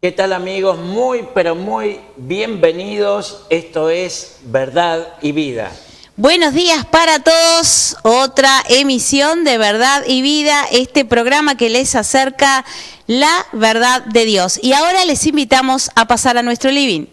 ¿Qué tal, amigos? Muy, pero muy bienvenidos. Esto es Verdad y Vida. Buenos días para todos, otra emisión de Verdad y Vida, este programa que les acerca la verdad de Dios. Y ahora les invitamos a pasar a nuestro living.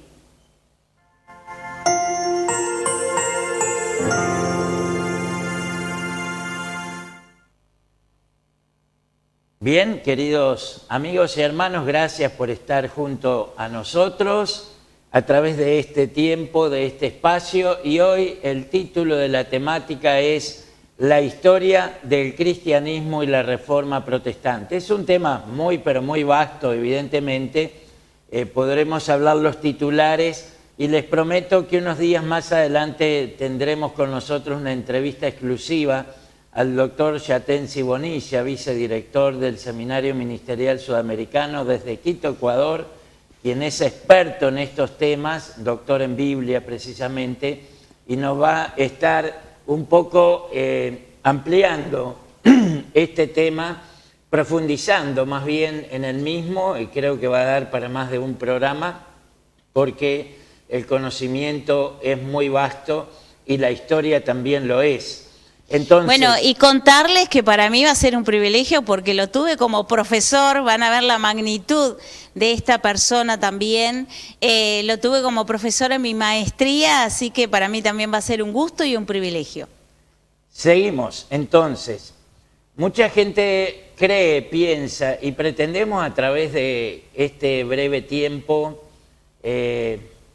Bien, queridos amigos y hermanos, gracias por estar junto a nosotros a través de este tiempo, de este espacio. Y hoy el título de la temática es La historia del cristianismo y la reforma protestante. Es un tema muy, pero muy vasto, evidentemente. Podremos hablar los titulares y les prometo que unos días más adelante tendremos con nosotros una entrevista exclusiva al doctor Yatensi Bonilla, vicedirector del Seminario Ministerial Sudamericano desde Quito, Ecuador, quien es experto en estos temas, doctor en Biblia precisamente, y nos va a estar un poco ampliando este tema, profundizando más bien en el mismo, y creo que va a dar para más de un programa, porque el conocimiento es muy vasto y la historia también lo es. Entonces, bueno, y contarles que para mí va a ser un privilegio porque lo tuve como profesor, van a ver la magnitud de esta persona también, lo tuve como profesor en mi maestría, así que para mí también va a ser un gusto y un privilegio. Seguimos, entonces, mucha gente cree, piensa y pretendemos a través de este breve tiempo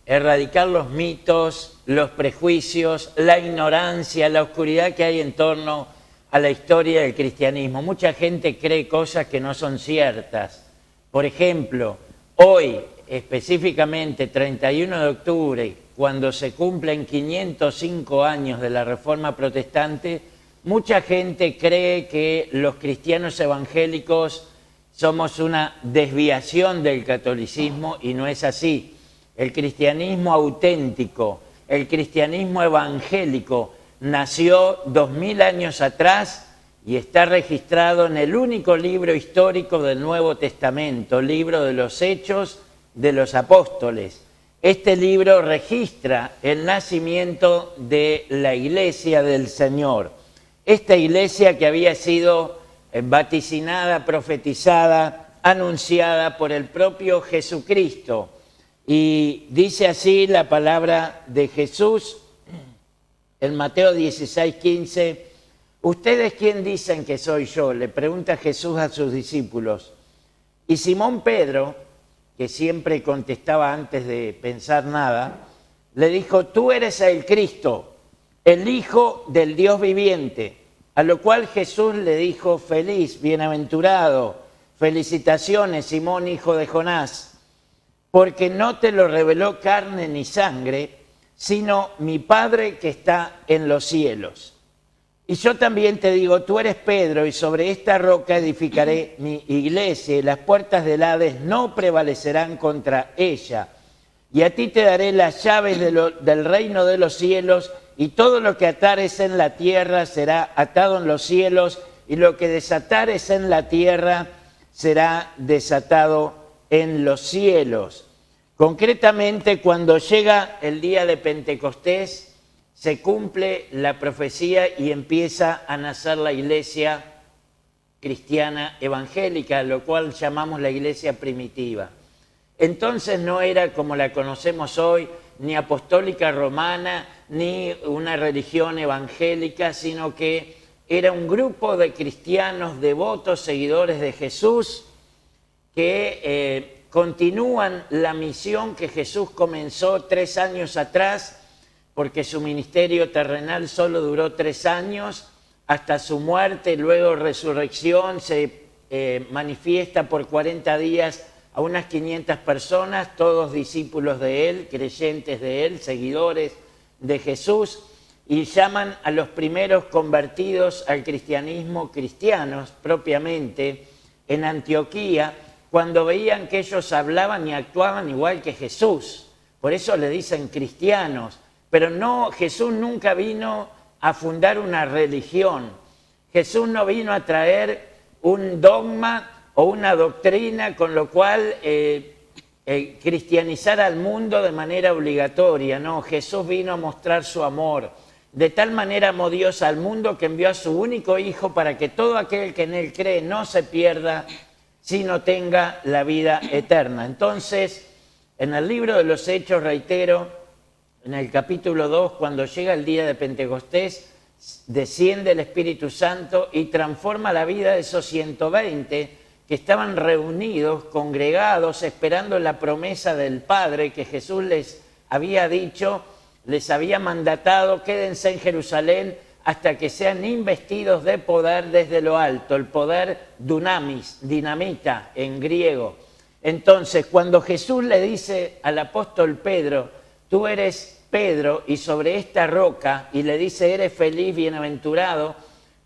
erradicar los mitos, los prejuicios, la ignorancia, la oscuridad que hay en torno a la historia del cristianismo. Mucha gente cree cosas que no son ciertas. Por ejemplo, hoy, específicamente 31 de octubre, cuando se cumplen 505 años de la Reforma Protestante, mucha gente cree que los cristianos evangélicos somos una desviación del catolicismo y no es así. El cristianismo auténtico, el cristianismo evangélico, nació 2000 años atrás y está registrado en el único libro histórico del Nuevo Testamento, libro de los Hechos de los Apóstoles. Este libro registra el nacimiento de la Iglesia del Señor. Esta iglesia que había sido vaticinada, profetizada, anunciada por el propio Jesucristo. Y dice así la palabra de Jesús en Mateo 16:15. ¿Ustedes quién dicen que soy yo?, le pregunta Jesús a sus discípulos. Y Simón Pedro, que siempre contestaba antes de pensar nada, le dijo: tú eres el Cristo, el Hijo del Dios viviente. A lo cual Jesús le dijo: feliz, bienaventurado, felicitaciones, Simón, hijo de Jonás, porque no te lo reveló carne ni sangre, sino mi Padre que está en los cielos. Y yo también te digo, tú eres Pedro, y sobre esta roca edificaré mi iglesia, y las puertas del Hades no prevalecerán contra ella. Y a ti te daré las llaves del reino de los cielos, y todo lo que atares en la tierra será atado en los cielos, y lo que desatares en la tierra será desatado en los cielos. Concretamente, cuando llega el día de Pentecostés, se cumple la profecía y empieza a nacer la iglesia cristiana evangélica, lo cual llamamos la iglesia primitiva. Entonces no era como la conocemos hoy, ni apostólica romana, ni una religión evangélica, sino que era un grupo de cristianos devotos, seguidores de Jesús, que continúan la misión que Jesús comenzó 3 años atrás, porque su ministerio terrenal solo duró 3 años, hasta su muerte, luego resurrección, se manifiesta por 40 días a unas 500 personas, todos discípulos de él, creyentes de él, seguidores de Jesús, y llaman a los primeros convertidos al cristianismo, cristianos propiamente, en Antioquía, cuando veían que ellos hablaban y actuaban igual que Jesús. Por eso le dicen cristianos. Pero no, Jesús nunca vino a fundar una religión. Jesús no vino a traer un dogma o una doctrina con lo cual cristianizar al mundo de manera obligatoria, no, Jesús vino a mostrar su amor. De tal manera amó Dios al mundo que envió a su único Hijo para que todo aquel que en Él cree no se pierda, sino tenga la vida eterna. Entonces, en el libro de los Hechos, reitero, en el capítulo 2, cuando llega el día de Pentecostés, desciende el Espíritu Santo y transforma la vida de esos 120 que estaban reunidos, congregados, esperando la promesa del Padre que Jesús les había dicho, les había mandatado: quédense en Jerusalén hasta que sean investidos de poder desde lo alto, el poder dunamis, dinamita en griego. Entonces, cuando Jesús le dice al apóstol Pedro: tú eres Pedro y sobre esta roca, y le dice: eres feliz, bienaventurado,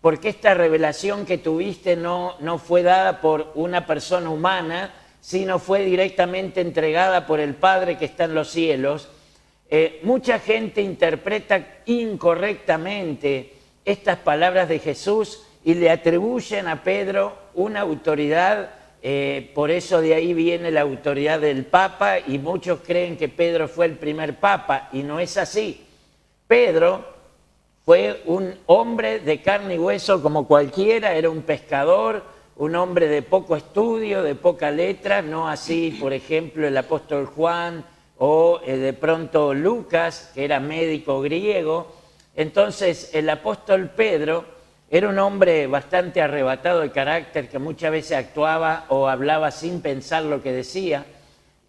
porque esta revelación que tuviste no fue dada por una persona humana, sino fue directamente entregada por el Padre que está en los cielos. Mucha gente interpreta incorrectamente estas palabras de Jesús y le atribuyen a Pedro una autoridad, por eso de ahí viene la autoridad del Papa, y muchos creen que Pedro fue el primer Papa, y no es así. Pedro fue un hombre de carne y hueso como cualquiera, era un pescador, un hombre de poco estudio, de poca letra, no así, por ejemplo, el apóstol Juan o de pronto Lucas, que era médico griego. Entonces, el apóstol Pedro era un hombre bastante arrebatado de carácter, que muchas veces actuaba o hablaba sin pensar lo que decía,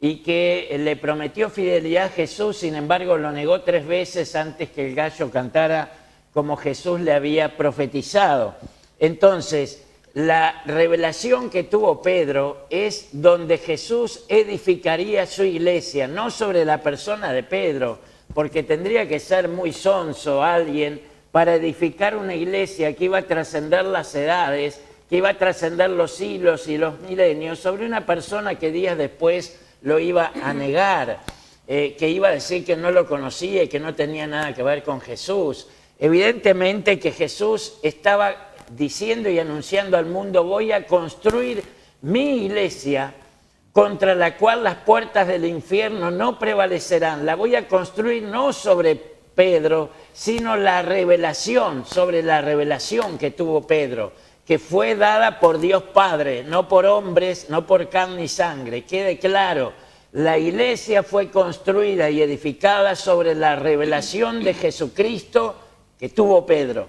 y que le prometió fidelidad a Jesús, sin embargo lo negó 3 veces antes que el gallo cantara, como Jesús le había profetizado. Entonces, la revelación que tuvo Pedro es donde Jesús edificaría su iglesia, no sobre la persona de Pedro, porque tendría que ser muy sonso alguien para edificar una iglesia que iba a trascender las edades, que iba a trascender los siglos y los milenios, sobre una persona que días después lo iba a negar, que iba a decir que no lo conocía y que no tenía nada que ver con Jesús. Evidentemente que Jesús estaba diciendo y anunciando al mundo: voy a construir mi iglesia contra la cual las puertas del infierno no prevalecerán. La voy a construir no sobre Pedro, sino sobre la revelación que tuvo Pedro, que fue dada por Dios Padre, no por hombres, no por carne y sangre. Quede claro, la iglesia fue construida y edificada sobre la revelación de Jesucristo que tuvo Pedro.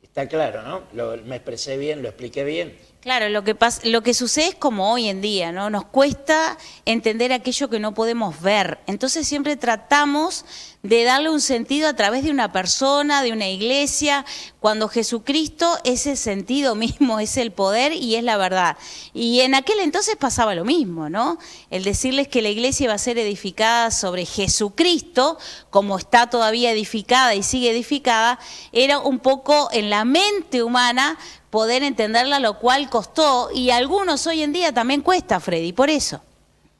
Está claro, ¿no? Me expresé bien, lo expliqué bien. Claro, lo que sucede es como hoy en día, ¿no? Nos cuesta entender aquello que no podemos ver. Entonces siempre tratamos de darle un sentido a través de una persona, de una iglesia, cuando Jesucristo es el sentido mismo, es el poder y es la verdad. Y en aquel entonces pasaba lo mismo, ¿no? El decirles que la iglesia iba a ser edificada sobre Jesucristo, como está todavía edificada y sigue edificada, era un poco en la mente humana poder entenderla, lo cual costó, y a algunos hoy en día también cuesta, Freddy, por eso.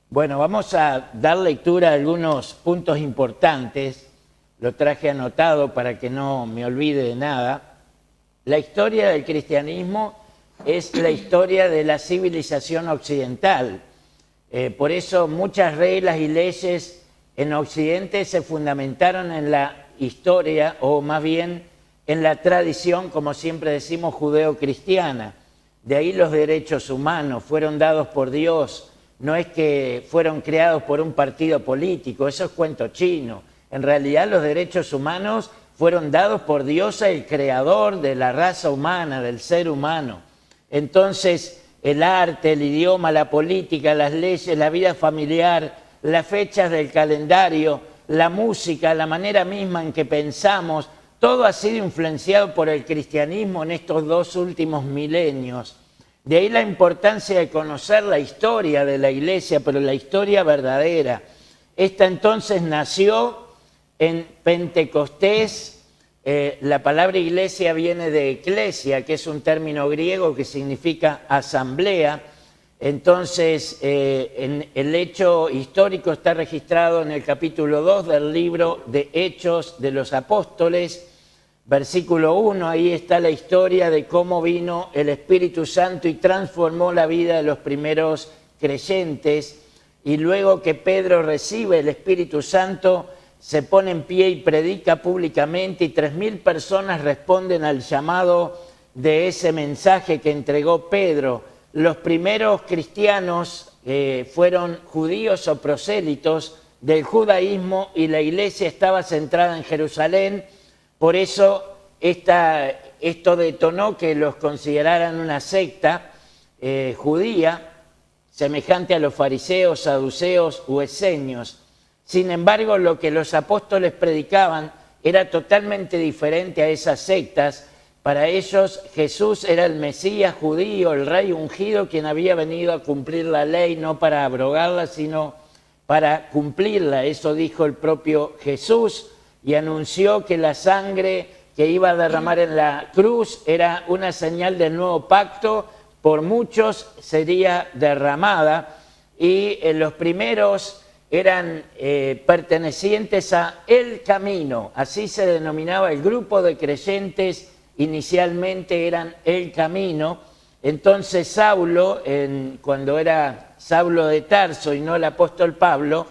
Bueno, vamos a dar lectura a algunos puntos importantes. Lo traje anotado para que no me olvide de nada. La historia del cristianismo es la historia de la civilización occidental. Por eso muchas reglas y leyes en Occidente se fundamentaron en la historia, o más bien en la tradición, como siempre decimos, judeo-cristiana. De ahí los derechos humanos fueron dados por Dios, no es que fueron creados por un partido político, eso es cuento chino. En realidad los derechos humanos fueron dados por Dios, el creador de la raza humana, del ser humano. Entonces el arte, el idioma, la política, las leyes, la vida familiar, las fechas del calendario, la música, la manera misma en que pensamos, todo ha sido influenciado por el cristianismo en estos 2 últimos milenios. De ahí la importancia de conocer la historia de la iglesia, pero la historia verdadera. Esta entonces nació en Pentecostés. La palabra iglesia viene de eclesia, que es un término griego que significa asamblea. Entonces, el hecho histórico está registrado en el capítulo 2 del libro de Hechos de los Apóstoles. Versículo 1, ahí está la historia de cómo vino el Espíritu Santo y transformó la vida de los primeros creyentes. y luego que Pedro recibe el Espíritu Santo, se pone en pie y predica públicamente y 3.000 personas responden al llamado de ese mensaje que entregó Pedro. Los primeros cristianos fueron judíos o prosélitos del judaísmo y la iglesia estaba centrada en Jerusalén. Por eso esto detonó que los consideraran una secta judía, semejante a los fariseos, saduceos u esenios. Sin embargo, lo que los apóstoles predicaban era totalmente diferente a esas sectas. Para ellos Jesús era el Mesías judío, el rey ungido, quien había venido a cumplir la ley, no para abrogarla, sino para cumplirla. Eso dijo el propio Jesús y anunció que la sangre que iba a derramar en la cruz era una señal del nuevo pacto, por muchos sería derramada, y los primeros eran pertenecientes a El Camino, así se denominaba el grupo de creyentes. Inicialmente eran El Camino. Entonces Saulo, cuando era Saulo de Tarso y no el apóstol Pablo,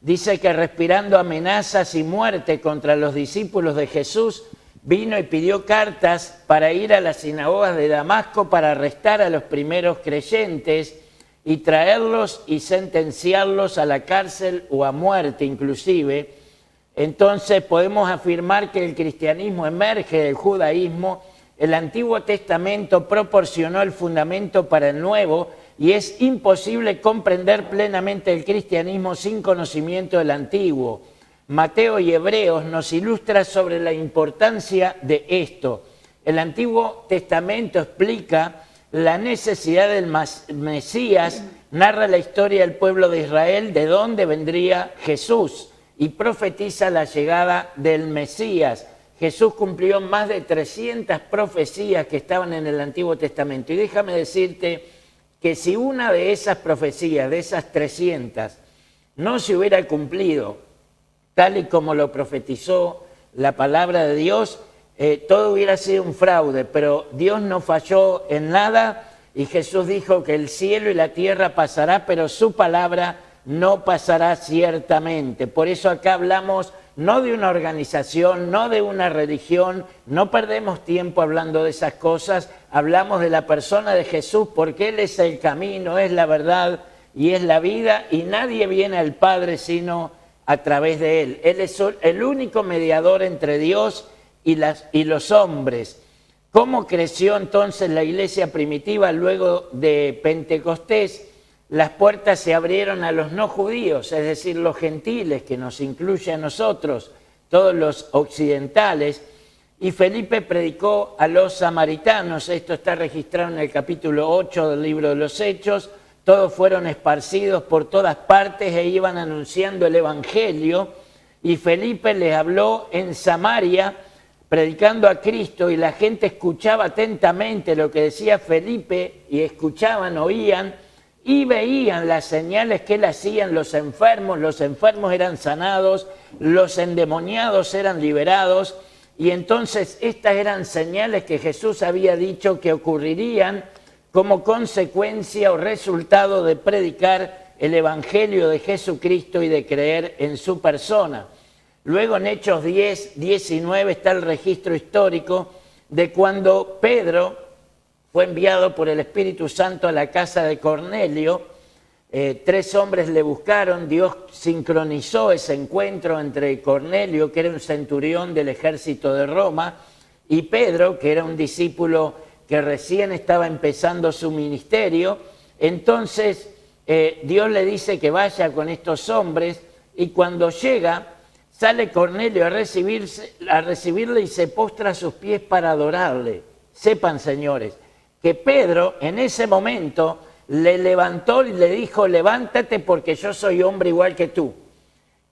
dice que respirando amenazas y muerte contra los discípulos de Jesús, vino y pidió cartas para ir a las sinagogas de Damasco para arrestar a los primeros creyentes y traerlos y sentenciarlos a la cárcel o a muerte inclusive. Entonces podemos afirmar que el cristianismo emerge del judaísmo. El Antiguo Testamento proporcionó el fundamento para el Nuevo y es imposible comprender plenamente el cristianismo sin conocimiento del Antiguo. Mateo y Hebreos nos ilustran sobre la importancia de esto. El Antiguo Testamento explica la necesidad del Mesías, narra la historia del pueblo de Israel, de dónde vendría Jesús, y profetiza la llegada del Mesías. Jesús cumplió más de 300 profecías que estaban en el Antiguo Testamento. Y déjame decirte que si una de esas profecías, de esas 300, no se hubiera cumplido tal y como lo profetizó la palabra de Dios, todo hubiera sido un fraude, pero Dios no falló en nada y Jesús dijo que el cielo y la tierra pasará, pero su palabra no pasará ciertamente. Por eso acá hablamos no de una organización, no de una religión, no perdemos tiempo hablando de esas cosas, hablamos de la persona de Jesús porque Él es el camino, es la verdad y es la vida y nadie viene al Padre sino a través de Él. Él es el único mediador entre Dios y los hombres. ¿Cómo creció entonces la iglesia primitiva luego de Pentecostés? Las puertas se abrieron a los no judíos, es decir, los gentiles, que nos incluye a nosotros, todos los occidentales, y Felipe predicó a los samaritanos. Esto está registrado en el capítulo 8 del libro de los Hechos. Todos fueron esparcidos por todas partes e iban anunciando el evangelio, y Felipe les habló en Samaria, predicando a Cristo, y la gente escuchaba atentamente lo que decía Felipe, y escuchaban, oían, y veían las señales que él hacía en los enfermos eran sanados, los endemoniados eran liberados, y entonces estas eran señales que Jesús había dicho que ocurrirían como consecuencia o resultado de predicar el Evangelio de Jesucristo y de creer en su persona. Luego en Hechos 10, 19 está el registro histórico de cuando Pedro fue enviado por el Espíritu Santo a la casa de Cornelio. 3 hombres le buscaron, Dios sincronizó ese encuentro entre Cornelio, que era un centurión del ejército de Roma, y Pedro, que era un discípulo que recién estaba empezando su ministerio. Entonces Dios le dice que vaya con estos hombres, y cuando llega, sale Cornelio a recibirle y se postra a sus pies para adorarle. Sepan, señores, que Pedro en ese momento le levantó y le dijo: levántate porque yo soy hombre igual que tú.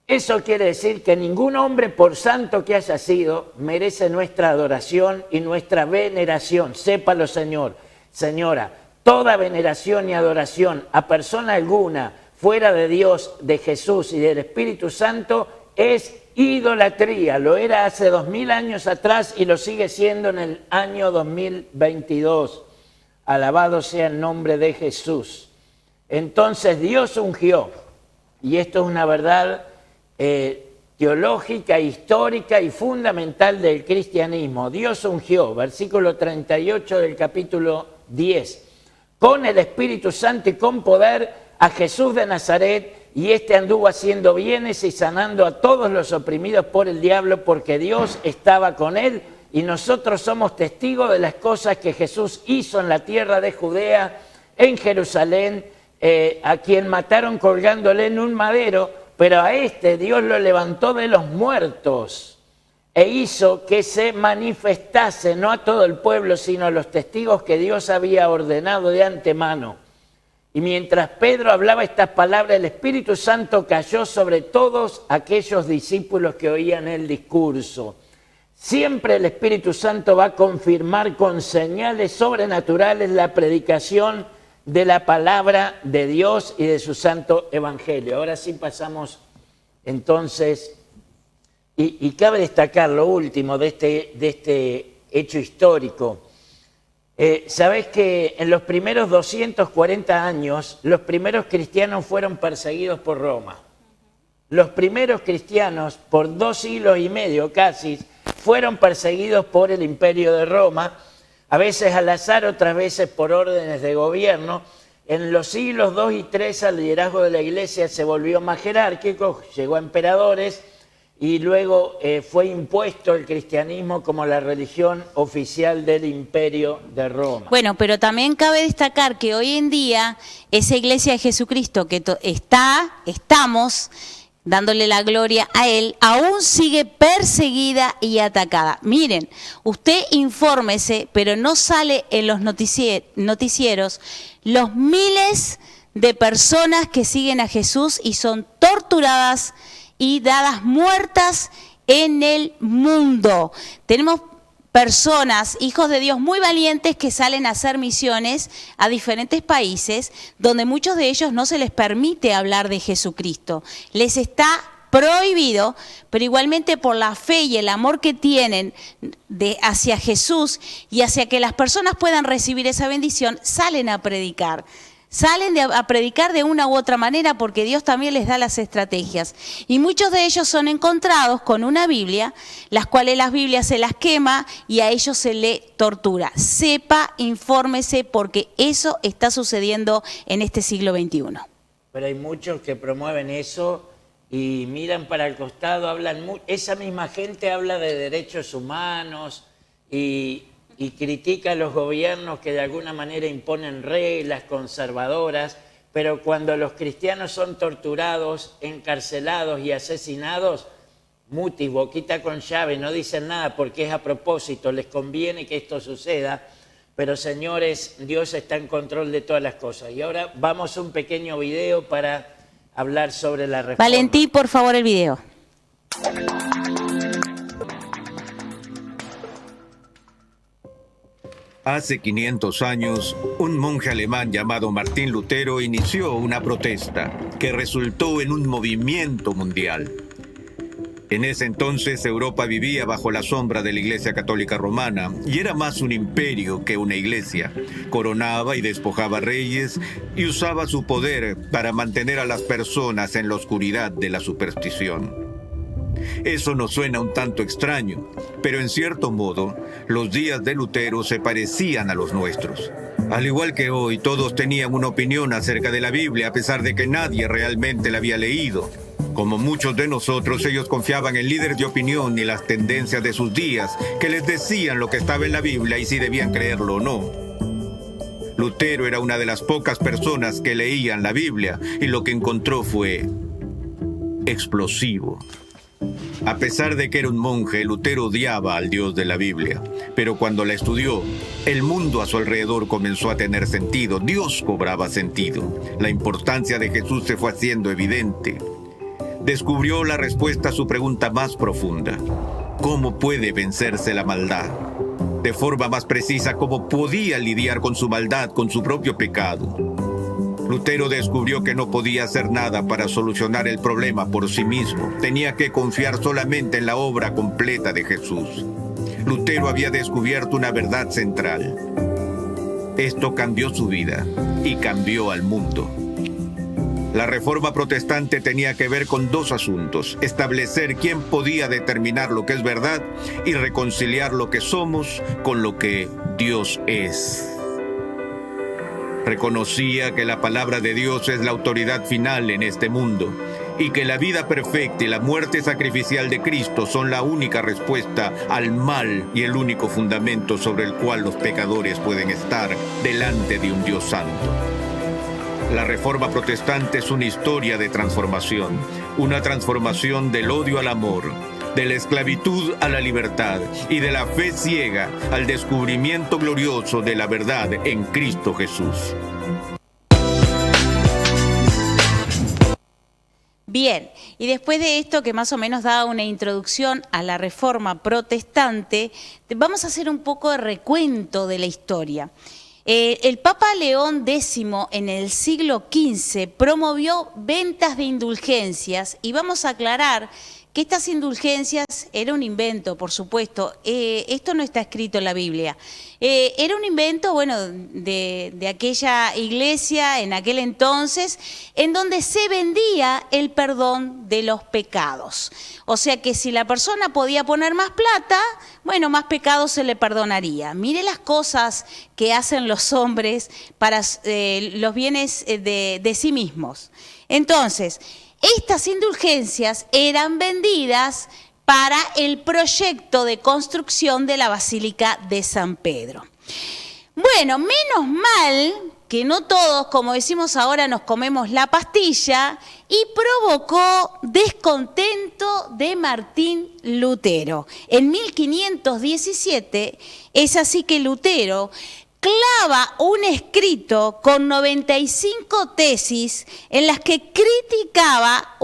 Eso quiere decir que ningún hombre, por santo que haya sido, merece nuestra adoración y nuestra veneración. Sépalo, señor, señora, toda veneración y adoración a persona alguna fuera de Dios, de Jesús y del Espíritu Santo es idolatría. Lo era hace 2000 años atrás y lo sigue siendo en el año 2022. Alabado sea el nombre de Jesús. Entonces Dios ungió y esto es una verdad teológica, histórica y fundamental del cristianismo. Dios ungió, versículo 38 del capítulo 10, con el Espíritu Santo y con poder a Jesús de Nazaret, y éste anduvo haciendo bienes y sanando a todos los oprimidos por el diablo, porque Dios estaba con él. Y nosotros somos testigos de las cosas que Jesús hizo en la tierra de Judea, en Jerusalén, a quien mataron colgándole en un madero, pero a este Dios lo levantó de los muertos e hizo que se manifestase, no a todo el pueblo, sino a los testigos que Dios había ordenado de antemano. Y mientras Pedro hablaba estas palabras, el Espíritu Santo cayó sobre todos aquellos discípulos que oían el discurso. Siempre el Espíritu Santo va a confirmar con señales sobrenaturales la predicación de la palabra de Dios y de su santo evangelio. Ahora sí pasamos entonces, y cabe destacar lo último de este hecho histórico. Sabés que en los primeros 240 años, los primeros cristianos fueron perseguidos por Roma. Los primeros cristianos, por 2 siglos y medio casi, fueron perseguidos por el Imperio de Roma, a veces al azar, otras veces por órdenes de gobierno. En los siglos 2 y 3 el liderazgo de la Iglesia se volvió más jerárquico, llegó a emperadores y luego fue impuesto el cristianismo como la religión oficial del Imperio de Roma. Bueno, pero también cabe destacar que hoy en día esa Iglesia de Jesucristo que estamos dándole la gloria a Él, aún sigue perseguida y atacada. Miren, usted infórmese, pero no sale en los noticieros los miles de personas que siguen a Jesús y son torturadas y dadas muertas en el mundo. Tenemos personas, hijos de Dios muy valientes que salen a hacer misiones a diferentes países donde muchos de ellos no se les permite hablar de Jesucristo. Les está prohibido, pero igualmente por la fe y el amor que tienen hacia Jesús y hacia que las personas puedan recibir esa bendición, salen a predicar. Salen a predicar de una u otra manera porque Dios también les da las estrategias. Y muchos de ellos son encontrados con una Biblia, las cuales las Biblias se las quema y a ellos se le tortura. Sepa, infórmese, porque eso está sucediendo en este siglo XXI. Pero hay muchos que promueven eso y miran para el costado, esa misma gente habla de derechos humanos y critica a los gobiernos que de alguna manera imponen reglas conservadoras, pero cuando los cristianos son torturados, encarcelados y asesinados, mutis, boquita con llave, no dicen nada porque es a propósito, les conviene que esto suceda, pero señores, Dios está en control de todas las cosas. Y ahora vamos a un pequeño video para hablar sobre la reforma. Valentín, por favor, el video. Hace 500 años, un monje alemán llamado Martín Lutero inició una protesta que resultó en un movimiento mundial. En ese entonces, Europa vivía bajo la sombra de la Iglesia Católica Romana y era más un imperio que una iglesia. Coronaba y despojaba reyes y usaba su poder para mantener a las personas en la oscuridad de la superstición. Eso nos suena un tanto extraño, pero en cierto modo, los días de Lutero se parecían a los nuestros. Al igual que hoy, todos tenían una opinión acerca de la Biblia, a pesar de que nadie realmente la había leído. Como muchos de nosotros, ellos confiaban en líderes de opinión y las tendencias de sus días, que les decían lo que estaba en la Biblia y si debían creerlo o no. Lutero era una de las pocas personas que leían la Biblia, y lo que encontró fue explosivo. A pesar de que era un monje, Lutero odiaba al Dios de la Biblia. Pero cuando la estudió, el mundo a su alrededor comenzó a tener sentido. Dios cobraba sentido. La importancia de Jesús se fue haciendo evidente. Descubrió la respuesta a su pregunta más profunda. ¿Cómo puede vencerse la maldad? De forma más precisa, ¿cómo podía lidiar con su maldad, con su propio pecado? Lutero descubrió que no podía hacer nada para solucionar el problema por sí mismo. Tenía que confiar solamente en la obra completa de Jesús. Lutero había descubierto una verdad central. Esto cambió su vida y cambió al mundo. La Reforma Protestante tenía que ver con dos asuntos: establecer quién podía determinar lo que es verdad y reconciliar lo que somos con lo que Dios es. Reconocía que la palabra de Dios es la autoridad final en este mundo y que la vida perfecta y la muerte sacrificial de Cristo son la única respuesta al mal y el único fundamento sobre el cual los pecadores pueden estar delante de un Dios santo. La Reforma Protestante es una historia de transformación, una transformación del odio al amor, de la esclavitud a la libertad y de la fe ciega al descubrimiento glorioso de la verdad en Cristo Jesús. Bien, y después de esto, que más o menos da una introducción a la Reforma Protestante, vamos a hacer un poco de recuento de la historia. El Papa León X en el siglo XV promovió ventas de indulgencias, y vamos a aclarar que estas indulgencias era un invento, por supuesto. Esto no está escrito en la Biblia. Era un invento, bueno, de aquella iglesia en aquel entonces, en donde se vendía el perdón de los pecados. O sea que si la persona podía poner más plata, bueno, más pecados se le perdonaría. Mire las cosas que hacen los hombres para los bienes de sí mismos. Entonces, estas indulgencias eran vendidas para el proyecto de construcción de la Basílica de San Pedro. Bueno, menos mal que no todos, como decimos ahora, nos comemos la pastilla, y provocó descontento de Martín Lutero. En 1517 es así que Lutero clava un escrito con 95 tesis en las que criticaba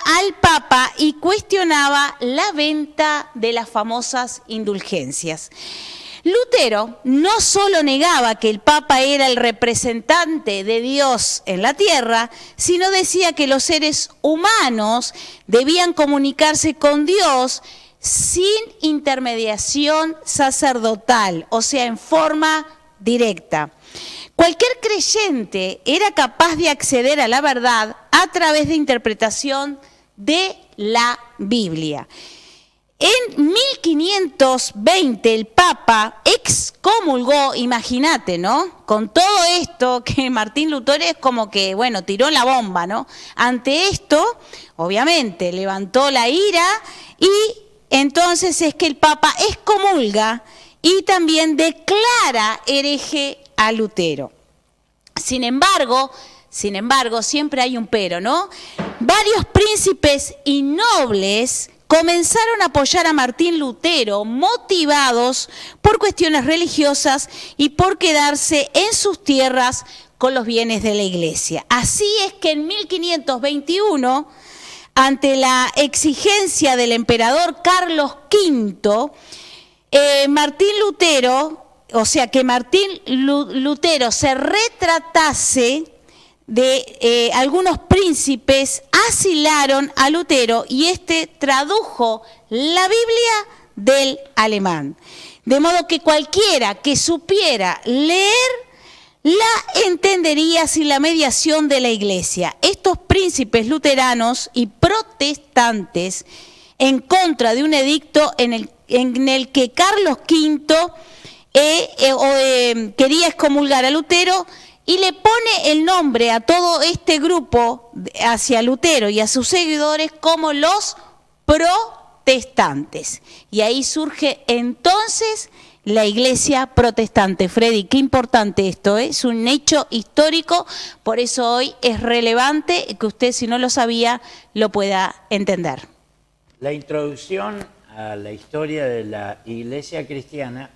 al Papa y cuestionaba la venta de las famosas indulgencias. Lutero no solo negaba que el Papa era el representante de Dios en la tierra, sino decía que los seres humanos debían comunicarse con Dios sin intermediación sacerdotal, o sea, en forma directa. Cualquier creyente era capaz de acceder a la verdad a través de interpretación de la Biblia. En 1520 el Papa excomulgó, imagínate, ¿no? Con todo esto que Martín Lutero es como que, bueno, tiró la bomba, ¿no? Ante esto, obviamente, levantó la ira, y entonces es que el Papa excomulga y también declara hereje a Lutero. Sin embargo, siempre hay un pero, ¿no? Varios príncipes y nobles comenzaron a apoyar a Martín Lutero, motivados por cuestiones religiosas y por quedarse en sus tierras con los bienes de la iglesia. Así es que en 1521, ante la exigencia del emperador Carlos V, Martín Lutero se retratase de algunos príncipes, asilaron a Lutero y este tradujo la Biblia del alemán. De modo que cualquiera que supiera leer la entendería sin la mediación de la Iglesia. Estos príncipes luteranos y protestantes, en contra de un edicto en el que Carlos V quería excomulgar a Lutero, y le pone el nombre a todo este grupo hacia Lutero y a sus seguidores como los protestantes. Y ahí surge entonces la Iglesia protestante. Freddy, qué importante esto, ¿eh? Es un hecho histórico, por eso hoy es relevante que usted, si no lo sabía, lo pueda entender. La introducción a la historia de la Iglesia cristiana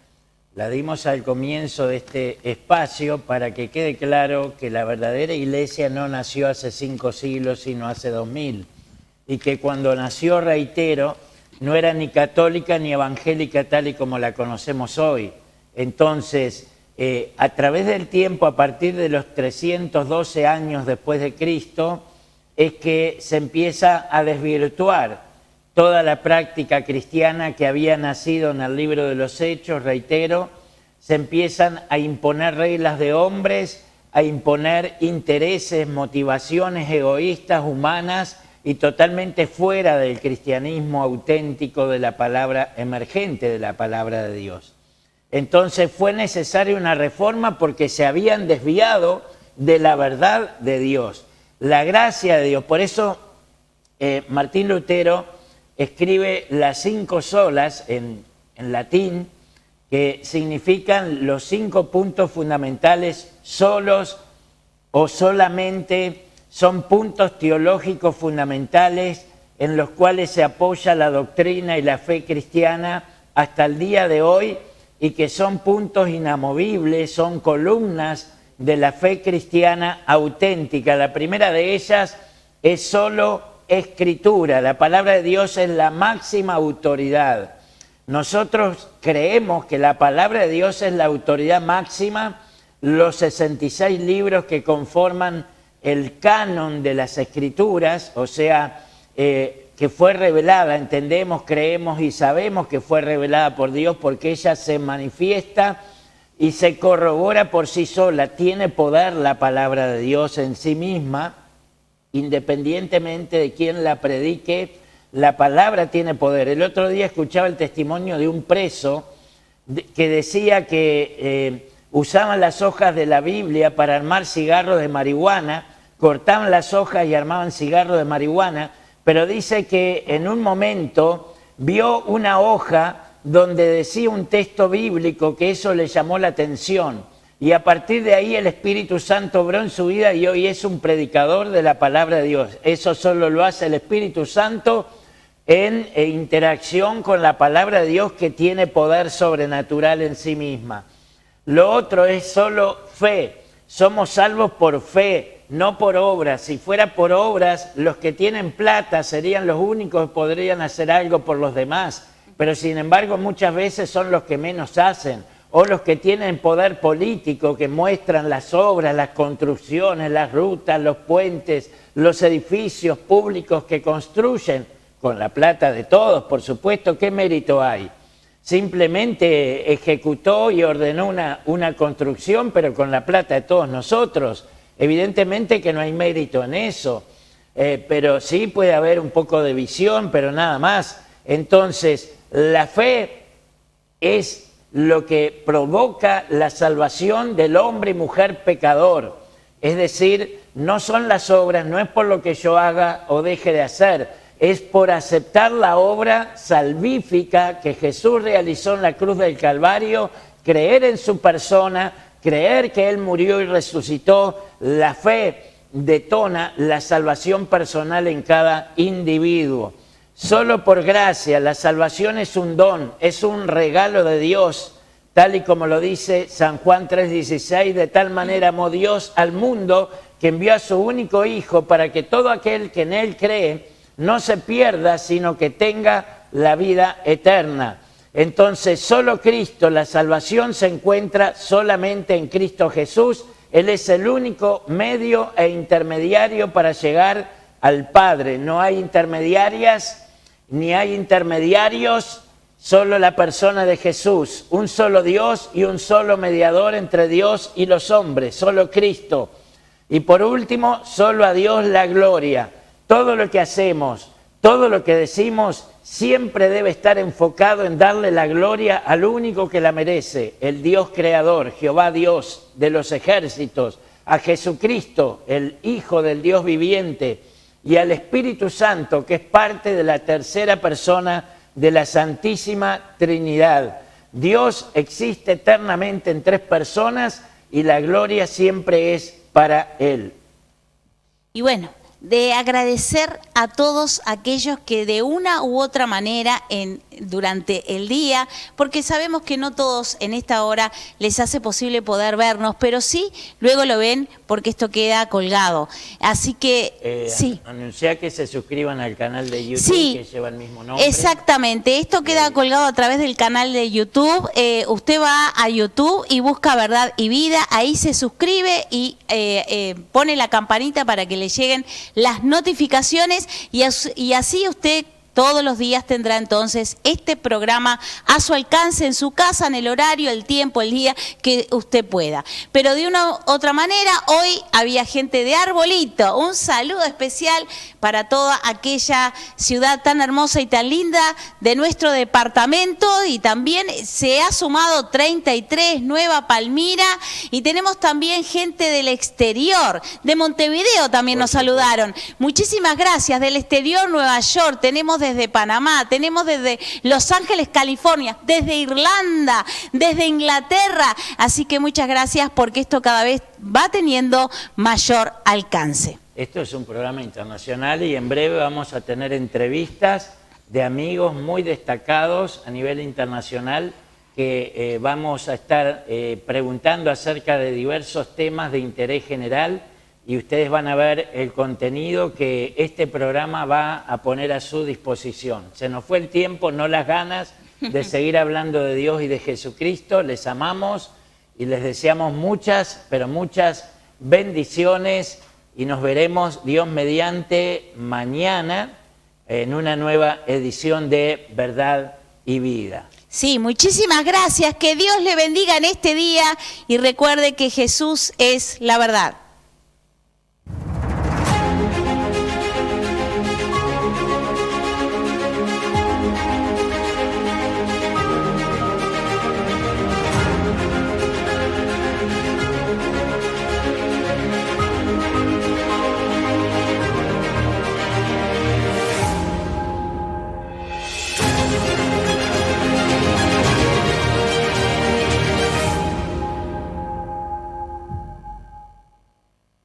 la dimos al comienzo de este espacio para que quede claro que la verdadera Iglesia no nació hace 5 siglos, sino hace 2000. Y que cuando nació, reitero, no era ni católica ni evangélica tal y como la conocemos hoy. Entonces, a través del tiempo, a partir de los 312 años después de Cristo, es que se empieza a desvirtuar toda la práctica cristiana que había nacido en el libro de los Hechos, reitero. Se empiezan a imponer reglas de hombres a imponer intereses, motivaciones egoístas, humanas y totalmente fuera del cristianismo auténtico de la palabra emergente, de la palabra de Dios. Entonces fue necesaria una reforma porque se habían desviado de la verdad de Dios, la gracia de Dios. Por eso Martín Lutero escribe las 5 solas en latín, que significan los 5 puntos fundamentales solos o solamente. Son puntos teológicos fundamentales en los cuales se apoya la doctrina y la fe cristiana hasta el día de hoy y que son puntos inamovibles, son columnas de la fe cristiana auténtica. La primera de ellas es solo escritura. La palabra de Dios es la máxima autoridad. Nosotros creemos que la palabra de Dios es la autoridad máxima. Los 66 libros que conforman el canon de las Escrituras, o sea, que fue revelada, entendemos, creemos y sabemos que fue revelada por Dios porque ella se manifiesta y se corrobora por sí sola. Tiene poder la palabra de Dios en sí misma, independientemente de quién la predique, la palabra tiene poder. El otro día escuchaba el testimonio de un preso que decía que usaban las hojas de la Biblia para armar cigarros de marihuana, cortaban las hojas y armaban cigarros de marihuana, pero dice que en un momento vio una hoja donde decía un texto bíblico que eso le llamó la atención y a partir de ahí el Espíritu Santo obró en su vida y hoy es un predicador de la palabra de Dios. Eso solo lo hace el Espíritu Santo en interacción con la palabra de Dios que tiene poder sobrenatural en sí misma. Lo otro es solo fe. Somos salvos por fe, no por obras. Si fuera por obras, los que tienen plata serían los únicos que podrían hacer algo por los demás. Pero sin embargo, muchas veces son los que menos hacen. O los que tienen poder político, que muestran las obras, las construcciones, las rutas, los puentes, los edificios públicos que construyen, con la plata de todos, por supuesto. ¿Qué mérito hay? Simplemente ejecutó y ordenó una construcción, pero con la plata de todos nosotros. Evidentemente que no hay mérito en eso, pero sí puede haber un poco de visión, pero nada más. Entonces, la fe es lo que provoca la salvación del hombre y mujer pecador. Es decir, no son las obras, no es por lo que yo haga o deje de hacer, es por aceptar la obra salvífica que Jesús realizó en la cruz del Calvario, creer en su persona, creer que Él murió y resucitó. La fe detona la salvación personal en cada individuo. Solo por gracia, la salvación es un don, es un regalo de Dios, tal y como lo dice San Juan 3:16, de tal manera amó Dios al mundo que envió a su único Hijo para que todo aquel que en Él cree no se pierda, sino que tenga la vida eterna. Entonces, solo Cristo, la salvación se encuentra solamente en Cristo Jesús. Él es el único medio e intermediario para llegar al Padre. No hay intermediarias, ni hay intermediarios, solo la persona de Jesús. Un solo Dios y un solo mediador entre Dios y los hombres, solo Cristo. Y por último, solo a Dios la gloria. Todo lo que hacemos, todo lo que decimos, siempre debe estar enfocado en darle la gloria al único que la merece, el Dios creador, Jehová Dios de los ejércitos, a Jesucristo, el Hijo del Dios viviente, y al Espíritu Santo, que es parte de la tercera persona de la Santísima Trinidad. Dios existe eternamente en 3 personas y la gloria siempre es para Él. Y bueno, de agradecer a todos aquellos que de una u otra manera durante el día, porque sabemos que no todos en esta hora les hace posible poder vernos, pero sí, luego lo ven porque esto queda colgado. Así que, sí. Anuncia que se suscriban al canal de YouTube, sí, que lleva el mismo nombre. Exactamente, esto queda colgado a través del canal de YouTube. Usted va a YouTube y busca Verdad y Vida, ahí se suscribe y pone la campanita para que le lleguen las notificaciones y así usted todos los días tendrá entonces este programa a su alcance en su casa, en el horario, el tiempo, el día que usted pueda. Pero de una u otra manera, hoy había gente de Arbolito. Un saludo especial para toda aquella ciudad tan hermosa y tan linda de nuestro departamento, y también se ha sumado 33, Nueva Palmira, y tenemos también gente del exterior, de Montevideo también nos saludaron. Muchísimas gracias, del exterior, Nueva York, tenemos desde Panamá, tenemos desde Los Ángeles, California, desde Irlanda, desde Inglaterra, así que muchas gracias porque esto cada vez va teniendo mayor alcance. Esto es un programa internacional y en breve vamos a tener entrevistas de amigos muy destacados a nivel internacional que vamos a estar preguntando acerca de diversos temas de interés general, y ustedes van a ver el contenido que este programa va a poner a su disposición. Se nos fue el tiempo, no las ganas de seguir hablando de Dios y de Jesucristo. Les amamos y les deseamos muchas, pero muchas bendiciones, y nos veremos, Dios mediante, mañana en una nueva edición de Verdad y Vida. Sí, muchísimas gracias, que Dios le bendiga en este día y recuerde que Jesús es la verdad.